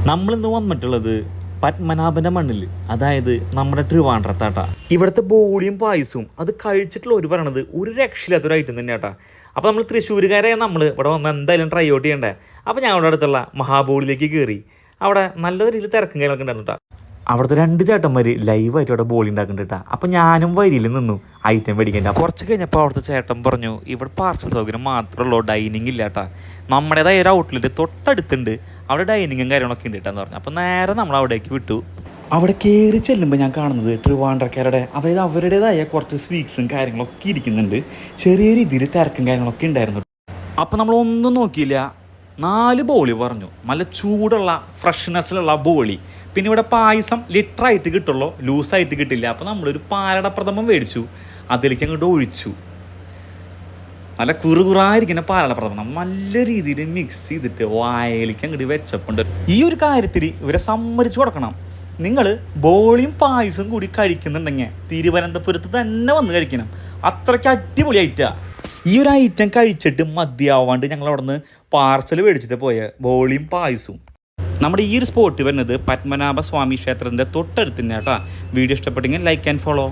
നമ്മളിന്ന് വന്നിട്ടുള്ളത് പത്മനാഭൻ്റെ മണ്ണിൽ, അതായത് നമ്മുടെ ട്രിവാൻഡ്രത്താട്ടാ. ഇവിടുത്തെ ബോളിയും പായസവും അത് കഴിച്ചിട്ടുള്ള ഒരു പറയണത് ഒരു രക്ഷയില്ലാത്തൊരു ഐറ്റം തന്നെ കേട്ടാ. അപ്പോൾ നമ്മൾ തൃശ്ശൂരുകാരായ നമ്മൾ ഇവിടെ വന്ന് എന്തായാലും ട്രൈ ഔട്ട് ചെയ്യണ്ടേ. അപ്പോൾ ഞാൻ അവിടെ അടുത്തുള്ള മഹാബോളിയിലേക്ക് കയറി. അവിടെ നല്ല രീതിയിൽ തിരക്കും കാര്യങ്ങളൊക്കെ ഉണ്ടായിരുന്നു കേട്ടോ. അവിടുത്തെ രണ്ട് ചേട്ടന്മാർ ലൈവായിട്ട് അവിടെ ബോളി ഉണ്ടാക്കുന്നുണ്ട്. അപ്പോൾ ഞാനും വരിയിൽ നിന്നു ഐറ്റം മേടിക്കേണ്ട. കുറച്ച് കഴിഞ്ഞപ്പോൾ അവിടുത്തെ ചേട്ടൻ പറഞ്ഞു ഇവിടെ പാർസൽ സൗകര്യം മാത്രമല്ലോ, ഡൈനിങ് ഇല്ല കേട്ടാ. നമ്മുടേതായ ഒരു ഔട്ട്ലെറ്റ് തൊട്ടടുത്തുണ്ട്, അവിടെ ഡൈനിങ്ങും കാര്യങ്ങളൊക്കെ ഉണ്ട് കേട്ടാന്ന് പറഞ്ഞു. അപ്പോൾ നേരെ നമ്മൾ അവിടേക്ക് വിട്ടു. അവിടെ കയറി ചെല്ലുമ്പോൾ ഞാൻ കാണുന്നത് ട്രിവാൻഡ്രക്കാരുടെ, അതായത് അവരുടേതായ കുറച്ച് സ്വീറ്റ്സും കാര്യങ്ങളൊക്കെ ഇരിക്കുന്നുണ്ട്. ചെറിയ രീതിയിൽ തിരക്കും കാര്യങ്ങളൊക്കെ ഉണ്ടായിരുന്നു. അപ്പോൾ നമ്മളൊന്നും നോക്കിയില്ല, 4 ബോളി പറഞ്ഞു. നല്ല ചൂടുള്ള ഫ്രഷ്നെസ്സിലുള്ള ബോളി. പിന്നെ ഇവിടെ പായസം ലിറ്ററായിട്ട് കിട്ടുള്ളൂ, ലൂസായിട്ട് കിട്ടില്ല. അപ്പോൾ നമ്മളൊരു പാലടപ്രഥമം മേടിച്ചു, അതിലേക്ക് അങ്ങോട്ട് ഒഴിച്ചു. നല്ല കുറുകുറായിരിക്കുന്ന പാലടപ്രഥമം നല്ല രീതിയിൽ മിക്സ് ചെയ്തിട്ട് വായയിലേക്ക് അങ്ങോട്ട് വെച്ചപ്പുണ്ട്. ഈ ഒരു കാര്യത്തിൽ ഇവരെ സമ്മതിച്ചു കൊടുക്കണം. നിങ്ങൾ ബോളിയും പായസം കൂടി കഴിക്കുന്നുണ്ടെങ്കിൽ തിരുവനന്തപുരത്ത് തന്നെ വന്ന് കഴിക്കണം. അത്രയ്ക്ക് അടിപൊളി ഐറ്റമാണ്. ഈ ഒരു ഐറ്റം കഴിച്ചിട്ട് മതിയാവാണ്ട് ഞങ്ങൾ അവിടെ നിന്ന് പാർസൽ മേടിച്ചിട്ട് പോയ ബോളിയും പായസവും. നമ്മുടെ ഈ ഒരു സ്പോട്ട് വരുന്നത് പത്മനാഭ സ്വാമി ക്ഷേത്രത്തിൻ്റെ തൊട്ടടുത്ത് തന്നെ കേട്ടോ. വീഡിയോ ഇഷ്ടപ്പെട്ടെങ്കിൽ ലൈക്ക് ആൻഡ് ഫോളോ.